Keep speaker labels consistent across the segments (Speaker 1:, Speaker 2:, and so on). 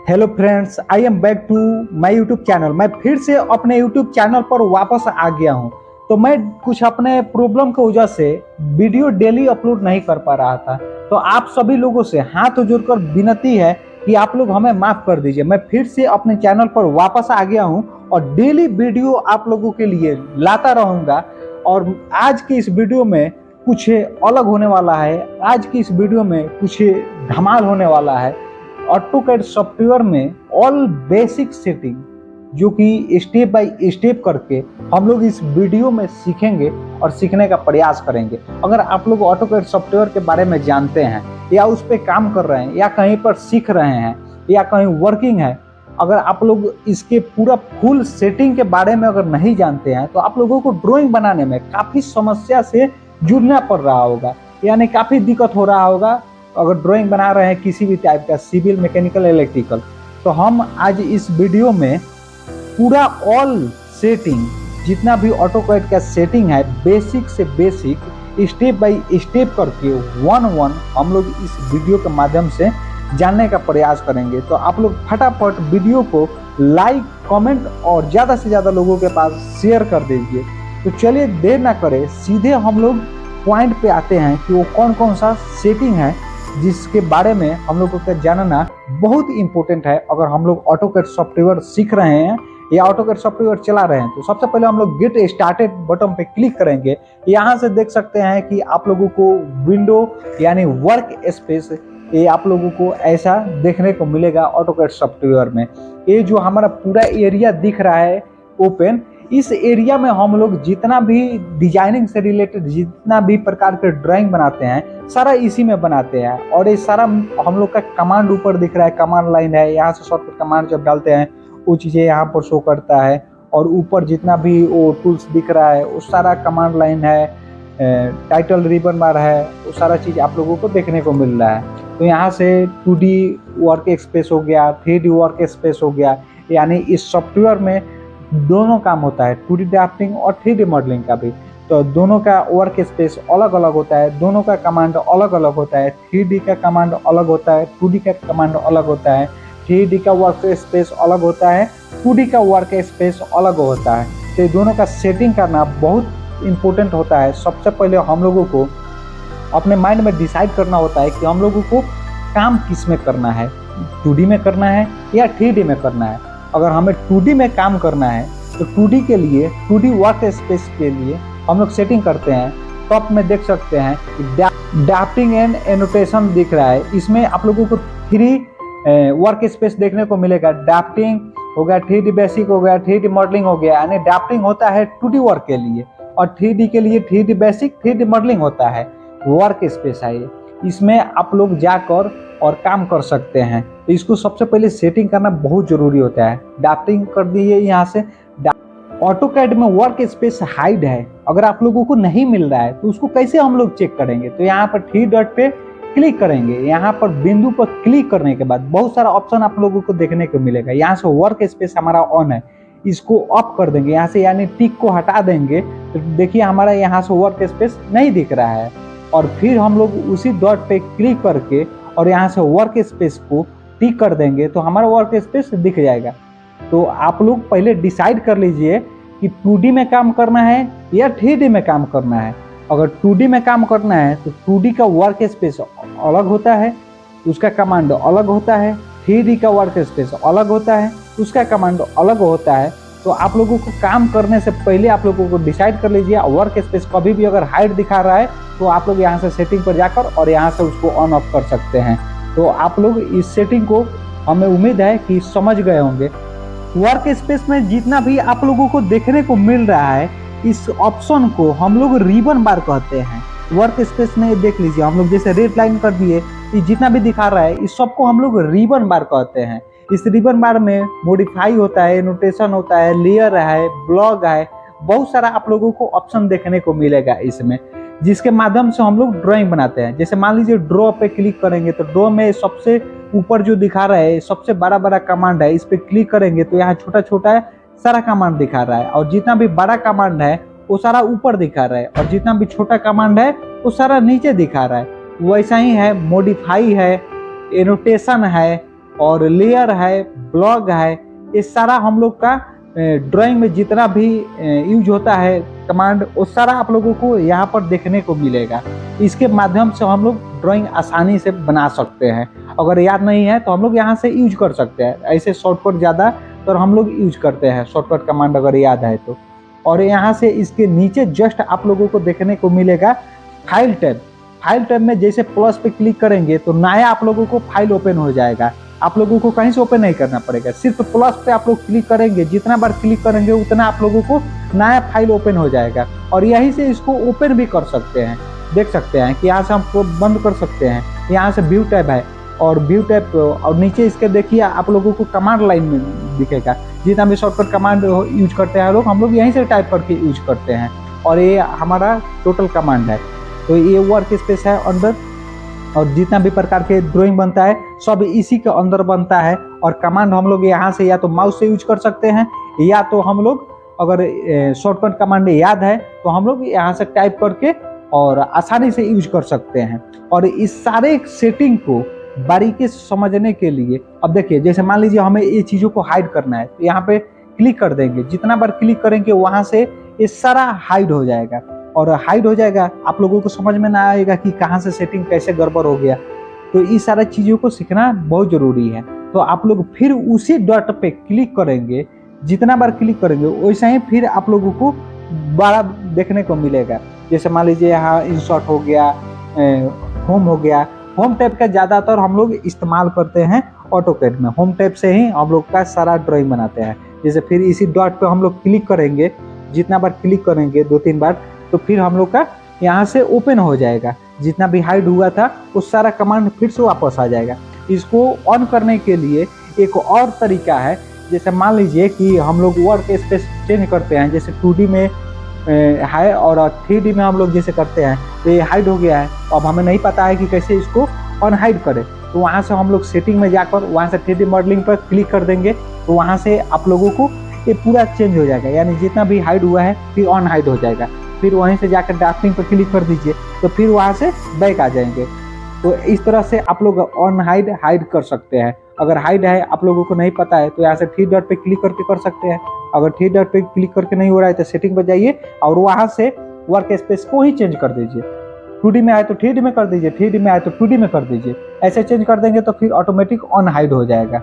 Speaker 1: Hello friends, I am back to my YouTube channel. मैं फिर से अपने यूट्यूब चैनल पर वापस आ गया हूं। तो मैं कुछ अपने प्रॉब्लम की वजह से वीडियो डेली अपलोड नहीं कर पा रहा था। तो आप सभी लोगों से हाथ जोड़कर विनती है कि आप लोग हमें माफ कर दीजिए। मैं फिर से अपने चैनल पर वापस आ गया हूं और डेली वीडियो आप लोगों के लिए लाता रहूंगा। और आज की इस वीडियो में कुछ अलग होने वाला है। आज की इस वीडियो में कुछ धमाल होने वाला है। ऑटोकैड सॉफ्टवेयर में ऑल बेसिक सेटिंग जो कि स्टेप बाय स्टेप करके हम लोग इस वीडियो में सीखेंगे और सीखने का प्रयास करेंगे। अगर आप लोग ऑटोकैड सॉफ्टवेयर के बारे में जानते हैं या उस पर काम कर रहे हैं या कहीं पर सीख रहे हैं या कहीं वर्किंग है, अगर आप लोग इसके पूरा फुल सेटिंग के बारे में अगर नहीं जानते हैं तो आप लोगों को ड्राइंग बनाने में काफ़ी समस्या से जूझना पड़ रहा होगा, यानी काफ़ी दिक्कत हो रहा होगा। अगर ड्राइंग बना रहे हैं किसी भी टाइप का, सिविल, मैकेनिकल, इलेक्ट्रिकल, तो हम आज इस वीडियो में पूरा ऑल सेटिंग, जितना भी ऑटोकैड का सेटिंग है, बेसिक से बेसिक स्टेप बाय स्टेप करके वन हम लोग इस वीडियो के माध्यम से जानने का प्रयास करेंगे। तो आप लोग फटाफट वीडियो को लाइक, कमेंट और ज़्यादा से ज़्यादा लोगों के पास शेयर कर दीजिए। तो चलिए देर ना करें, सीधे हम लोग पॉइंट पे आते हैं कि वो कौन कौन सा सेटिंग है जिसके बारे में हम लोगों को जानना बहुत इंपॉर्टेंट है। अगर हम लोग ऑटोकैड सॉफ्टवेयर सीख रहे हैं या ऑटोकैड सॉफ्टवेयर चला रहे हैं तो सबसे पहले हम लोग गेट स्टार्टेड बटन पे क्लिक करेंगे। यहाँ से देख सकते हैं कि आप लोगों को विंडो यानी वर्क स्पेस, ये आप लोगों को ऐसा देखने को मिलेगा ऑटोकैड सॉफ्टवेयर में। ये जो हमारा पूरा एरिया दिख रहा है ओपन, इस एरिया में हम लोग जितना भी डिजाइनिंग से रिलेटेड जितना भी प्रकार के ड्राइंग बनाते हैं सारा इसी में बनाते हैं। और ये सारा हम लोग का कमांड ऊपर दिख रहा है, कमांड लाइन है। यहाँ से शॉर्टकट कमांड जब डालते हैं वो चीज़ें यहाँ पर शो करता है। और ऊपर जितना भी वो टूल्स दिख रहा है वो सारा कमांड लाइन है, टाइटल रिबन बार है, वो सारा चीज़ आप लोगों को देखने को मिल रहा है। तो यहाँ से 2D वर्क स्पेस हो गया, 3D वर्क स्पेस हो गया, यानी इस सॉफ्टवेयर में दोनों काम होता है, 2D ड्राफ्टिंग और 3D मॉडलिंग का भी। तो दोनों का वर्क स्पेस अलग अलग होता है, दोनों का कमांड अलग अलग होता है। 3D का कमांड अलग होता है, 2D का कमांड अलग होता है। 3D का वर्क स्पेस अलग होता है, 2D का वर्क स्पेस अलग होता है। तो दोनों का सेटिंग करना बहुत इम्पोर्टेंट होता है। सबसे पहले हम लोगों को अपने माइंड में डिसाइड करना होता है कि हम लोगों को काम किस में करना है, 2D में करना है या 3D में करना है। अगर हमें 2D में काम करना है तो 2D के लिए, 2D वर्क स्पेस के लिए हम लोग सेटिंग करते हैं। टॉप में देख सकते हैं कि ड्राफ्टिंग एंड एनोटेशन दिख रहा है। इसमें आप लोगों को 3 वर्क स्पेस देखने को मिलेगा। ड्राफ्टिंग हो गया, 3D बेसिक हो गया, 3D मॉडलिंग हो गया। यानी ड्राफ्टिंग होता है 2D वर्क के लिए और 3D के लिए 3D बेसिक, 3D मॉडलिंग होता है। वर्क स्पेस है ये, इसमें आप लोग जाकर और काम कर सकते हैं। तो इसको सबसे पहले सेटिंग करना बहुत जरूरी होता है। ड्राफ्टिंग कर दिए यहाँ से। ऑटोकैड में वर्क स्पेस हाइड है, अगर आप लोगों को नहीं मिल रहा है तो उसको कैसे हम लोग चेक करेंगे? तो यहाँ पर 3 डॉट पे क्लिक करेंगे। यहाँ पर बिंदु पर क्लिक करने के बाद बहुत सारा ऑप्शन आप लोगों को देखने को मिलेगा। यहाँ से वर्क स्पेस हमारा ऑन है, इसको ऑफ कर देंगे यहाँ से, यानी टिक को हटा देंगे तो देखिए हमारा यहाँ से वर्क स्पेस नहीं दिख रहा है। और फिर हम लोग उसी डॉट पे क्लिक करके और यहाँ से वर्क स्पेस को टिक कर देंगे तो हमारा वर्क स्पेस दिख जाएगा। तो आप लोग पहले डिसाइड कर लीजिए कि 2D में काम करना है या 3D में काम करना है। अगर 2D में काम करना है तो 2D का वर्क स्पेस अलग होता है, उसका कमांड अलग होता है। 3D का वर्क स्पेस अलग होता है, उसका कमांड अलग होता है। तो आप लोगों को काम करने से पहले आप लोगों को डिसाइड कर लीजिए। वर्क स्पेस कभी भी अगर हाइड दिखा रहा है तो आप लोग यहाँ से सेटिंग पर जाकर और यहाँ से उसको ऑन ऑफ कर सकते हैं। तो आप लोग इस सेटिंग को, हमें उम्मीद है कि समझ गए होंगे। वर्क स्पेस में जितना भी आप लोगों को देखने को मिल रहा है, इस ऑप्शन को हम लोग रिबन बार कहते हैं। वर्क स्पेस में देख लीजिए, हम लोग जैसे रेड लाइन कर दिए, ये जितना भी दिखा रहा है इस सबको हम लोग रिबन बार कहते हैं। इस रिबन बार में मॉडिफाई होता है, एनोटेशन होता है, लेयर है, ब्लॉग है, बहुत सारा आप लोगों को ऑप्शन देखने को मिलेगा इसमें, जिसके माध्यम से हम लोग ड्राइंग बनाते हैं। जैसे मान लीजिए ड्रॉ पे क्लिक करेंगे तो ड्रॉ में सबसे ऊपर जो दिखा रहा है सबसे बड़ा बड़ा कमांड है, इस पे क्लिक करेंगे तो यहाँ छोटा छोटा सारा कमांड दिखा रहा है। और जितना भी बड़ा कमांड है वो सारा ऊपर दिखा रहा है और जितना भी छोटा कमांड है वो सारा नीचे दिखा रहा है। वैसा ही है, मॉडिफाई है, एनोटेशन है, और लेयर है, ब्लॉग है, ये सारा हम लोग का ड्राइंग में जितना भी यूज होता है कमांड, वो सारा आप लोगों को यहाँ पर देखने को मिलेगा। इसके माध्यम से हम लोग ड्राइंग आसानी से बना सकते हैं। अगर याद नहीं है तो हम लोग यहाँ से यूज कर सकते हैं। ऐसे शॉर्टकट ज़्यादा तो हम लोग यूज करते हैं शॉर्टकट कमांड अगर याद है तो। और यहाँ से इसके नीचे जस्ट आप लोगों को देखने को मिलेगा फाइल टैब। फाइल टैब में जैसे प्लस पे क्लिक करेंगे तो नया आप लोगों को फाइल ओपन हो जाएगा। आप लोगों को कहीं से ओपन नहीं करना पड़ेगा, सिर्फ प्लस पे आप लोग क्लिक करेंगे, जितना बार क्लिक करेंगे उतना आप लोगों को नया फाइल ओपन हो जाएगा। और यहीं से इसको ओपन भी कर सकते हैं। देख सकते हैं कि यहाँ से हम बंद कर सकते हैं। यहाँ से व्यू टैब है और व्यू टैब और नीचे इसके देखिए आप लोगों को कमांड लाइन में दिखेगा। जितना भी शॉर्टकट कमांड यूज करते हैं लोग, हम लोग यहीं से टाइप करके यूज करते हैं। और ये हमारा टोटल कमांड है। तो ये वर्क स्पेस है अंदर, और जितना भी प्रकार के ड्राइंग बनता है सब इसी के अंदर बनता है। और कमांड हम लोग यहाँ से या तो माउस से यूज कर सकते हैं, या तो हम लोग अगर शॉर्टकट कमांड याद है तो हम लोग यहाँ से टाइप करके और आसानी से यूज कर सकते हैं। और इस सारे सेटिंग को बारीकी से समझने के लिए अब देखिए, जैसे मान लीजिए हमें ये चीज़ों को हाइड करना है तो यहाँ पे क्लिक कर देंगे। जितना बार क्लिक करेंगे वहाँ से ये सारा हाइड हो जाएगा। और हाइड हो जाएगा, आप लोगों को समझ में ना आएगा कि कहाँ से सेटिंग कैसे गड़बड़ हो गया। तो इस सारा चीज़ों को सीखना बहुत ज़रूरी है। तो आप लोग फिर उसी डॉट पे क्लिक करेंगे, जितना बार क्लिक करेंगे वैसा ही फिर आप लोगों को बड़ा देखने को मिलेगा। जैसे मान लीजिए यहाँ इंसर्ट हो गया, होम हो गया। होम टैब का ज़्यादातर हम लोग इस्तेमाल करते हैं ऑटोकैड में। होम टैब से ही हम लोग का सारा ड्राइंग बनाते हैं। जैसे फिर इसी डॉट पे हम लोग क्लिक करेंगे, जितना बार क्लिक करेंगे 2-3 बार, तो फिर हम लोग का यहाँ से ओपन हो जाएगा। जितना भी हाइड हुआ था वो सारा कमांड फिर से वापस आ जाएगा। इसको ऑन करने के लिए एक और तरीका है। जैसे मान लीजिए कि हम लोग वर्क स्पेस चेंज करते हैं, जैसे 2D में है और 3D में हम लोग जैसे करते हैं, तो ये हाइड हो गया है। अब हमें नहीं पता है कि कैसे इसको अनहाइड करें, तो वहाँ से हम लोग सेटिंग में जाकर वहाँ से 3D मॉडलिंग पर क्लिक कर देंगे। तो वहाँ से आप लोगों को ये पूरा चेंज हो जाएगा, यानी जितना भी हाइड हुआ है फिर अनहाइड हो जाएगा। फिर वहीं से जाकर ड्राफ्टिंग पर क्लिक कर दीजिए तो फिर वहाँ से बैक आ जाएंगे। तो इस तरह से आप लोग ऑन हाइड कर सकते हैं। अगर हाइड है आप लोगों को नहीं पता है तो यहाँ से 3 डॉट पे क्लिक करके कर सकते हैं। अगर 3 डॉट पे क्लिक करके नहीं हो रहा है तो सेटिंग पर जाइए और वहाँ से वर्क स्पेस को ही चेंज कर दीजिए। 2D में आए तो 3D में कर दीजिए, 3D में आए तो 2D में कर दीजिए। ऐसे चेंज कर देंगे तो फिर ऑटोमेटिक ऑन हाइड हो जाएगा।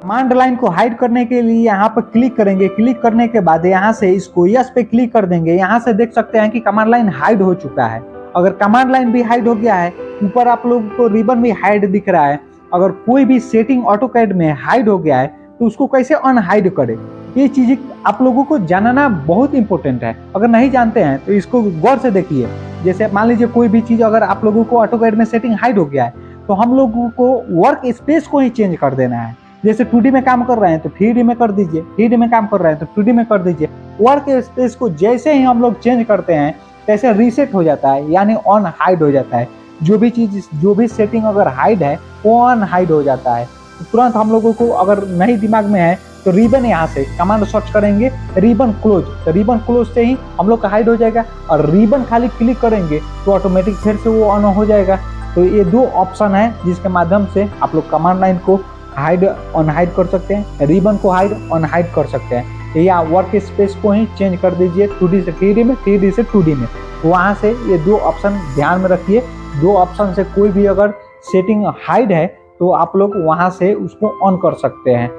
Speaker 1: कमांड लाइन को हाइड करने के लिए यहाँ पर क्लिक करेंगे। क्लिक करने के बाद यहाँ से इसको यस पे क्लिक कर देंगे। यहाँ से देख सकते हैं कि कमांड लाइन हाइड हो चुका है। अगर कमांड लाइन भी हाइड हो गया है, ऊपर आप लोगों को रिबन भी हाइड दिख रहा है। अगर कोई भी सेटिंग ऑटोकैड में हाइड हो गया है तो उसको कैसे अनहाइड करें, ये चीज़ आप लोगों को जानना बहुत इंपॉर्टेंट है। अगर नहीं जानते हैं तो इसको गौर से देखिए। जैसे मान लीजिए कोई भी चीज़ अगर आप लोगों को ऑटोकैड में सेटिंग हाइड हो गया है तो हम लोगों को वर्क स्पेस को ही चेंज कर देना है। जैसे 2D में काम कर रहे हैं तो 3D में कर दीजिए, 3D में काम कर रहे हैं तो 2D में कर दीजिए। वर्क स्पेस को जैसे ही हम लोग चेंज करते हैं तैसे रीसेट हो जाता है, यानी ऑन हाइड हो जाता है। जो भी चीज़, जो भी सेटिंग अगर हाइड है वो ऑन हाइड हो जाता है। तो तुरंत हम लोगों को अगर नहीं दिमाग में है तो रिबन, यहाँ से कमांड सर्च करेंगे रिबन क्लोज, तो रिबन क्लोज से ही हम लोग का हाइड हो जाएगा। और रिबन खाली क्लिक करेंगे तो ऑटोमेटिक फिर से वो ऑन हो जाएगा। तो ये 2 ऑप्शन है जिसके माध्यम से आप लोग कमांड लाइन को हाइड अनहाइड कर सकते हैं, रिबन को हाइड अनहाइड कर सकते हैं। या वर्क स्पेस को ही चेंज कर दीजिए 2D से 3D में, 3D से 2D में। वहाँ से ये 2 ऑप्शन ध्यान में रखिए। 2 ऑप्शन से कोई भी अगर सेटिंग हाइड है तो आप लोग वहाँ से उसको ऑन कर सकते हैं।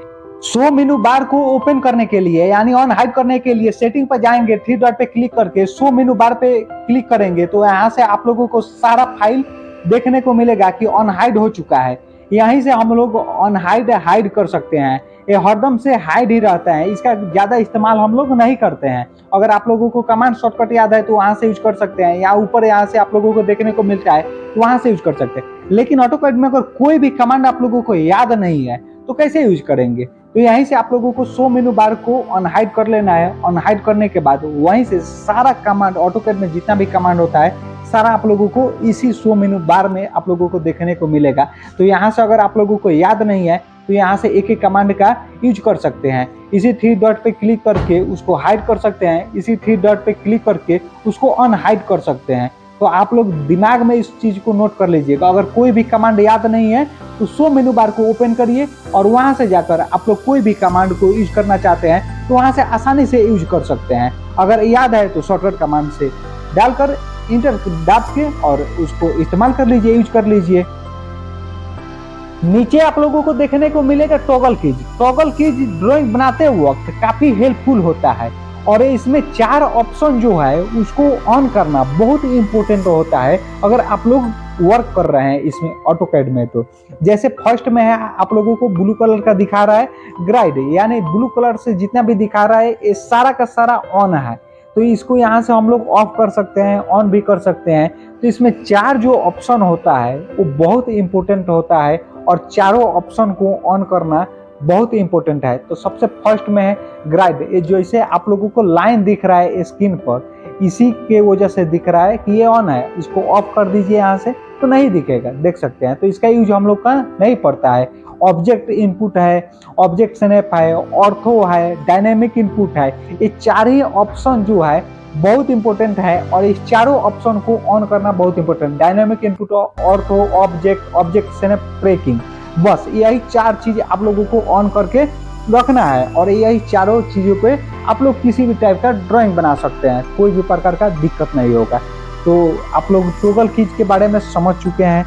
Speaker 1: शो मेनू बार को ओपन करने के लिए, यानी ऑन हाइड करने के लिए सेटिंग पर जाएंगे, 3 डॉट पे क्लिक करके शो मेनू बार पे क्लिक करेंगे तो यहाँ से आप लोगों को सारा फाइल देखने को मिलेगा कि ऑन हाइड हो चुका है। यहीं से हम लोग ऑन हाइड कर सकते हैं। ये हरदम से हाइड ही रहता है, इसका ज़्यादा इस्तेमाल हम लोग नहीं करते हैं। अगर आप लोगों को कमांड शॉर्टकट याद है तो वहाँ से यूज कर सकते हैं, या ऊपर यहाँ से आप लोगों को देखने को मिलता है तो वहाँ से यूज कर सकते हैं। लेकिन ऑटोकैड में अगर कोई भी कमांड आप लोगों को याद नहीं है तो कैसे यूज करेंगे? तो यहीं से आप लोगों को शो मेनू बार को अनहाइड कर लेना है। अनहाइड करने के बाद वहीं से सारा कमांड, ऑटोकैड में जितना भी कमांड होता है सारा आप लोगों को इसी शो मेनू बार में आप लोगों को देखने को मिलेगा। तो यहाँ से अगर आप लोगों को याद नहीं है तो यहाँ से एक कमांड का यूज कर सकते हैं। इसी 3 डॉट पे क्लिक करके उसको हाइड कर सकते हैं, इसी 3 डॉट पे क्लिक करके उसको अनहाइड कर सकते हैं। तो आप लोग दिमाग में इस चीज़ को नोट कर लीजिएगा। अगर कोई भी कमांड याद नहीं है तो शो मेनू बार को ओपन करिए और वहाँ से जाकर आप लोग कोई भी कमांड को यूज करना चाहते हैं तो वहाँ से आसानी से यूज कर सकते हैं। अगर याद है तो शॉर्टकट कमांड से डालकर इंटर दाब के और उसको इस्तेमाल कर लीजिए, यूज कर लीजिए। नीचे आप लोगों को देखने को मिलेगा toggle keys. Toggle keys drawing बनाते वक्त काफी हेल्पफुल होता है और इसमें 4 ऑप्शन जो है उसको ऑन करना बहुत इंपॉर्टेंट होता है अगर आप लोग वर्क कर रहे हैं इसमें ऑटोकैड में। तो जैसे फर्स्ट में है आप लोगों को ब्लू कलर का दिखा रहा है ग्राइड, यानी ब्लू कलर से जितना भी दिखा रहा है ये सारा का सारा ऑन है। तो इसको यहाँ से हम लोग ऑफ कर सकते हैं, ऑन भी कर सकते हैं। तो इसमें 4 जो ऑप्शन होता है वो बहुत इंपॉर्टेंट होता है और चारों ऑप्शन को ऑन करना बहुत इंपॉर्टेंट है। तो सबसे फर्स्ट में है ग्राइड। ये जैसे आप लोगों को लाइन दिख रहा है स्क्रीन पर, इसी के वजह से दिख रहा है कि ये ऑन है। इसको ऑफ कर दीजिए यहाँ से तो नहीं दिखेगा, देख सकते हैं। तो इसका यूज हम लोग का नहीं पड़ता है। ऑब्जेक्ट इनपुट है, ऑब्जेक्ट स्नैप है, ऑर्थो है, डायनेमिक इनपुट है। ये 4 ही ऑप्शन जो है बहुत इंपॉर्टेंट है और इस चारों ऑप्शन को ऑन करना बहुत important. Dynamic input, ortho, object snap, tracking, बस यही 4 चीज आप लोगों को ऑन करके रखना है और यही चारों चीजों पे आप लोग किसी भी टाइप का ड्राइंग बना सकते हैं, कोई भी प्रकार का दिक्कत नहीं होगा। तो आप लोग टॉगल कीज के बारे में समझ चुके हैं।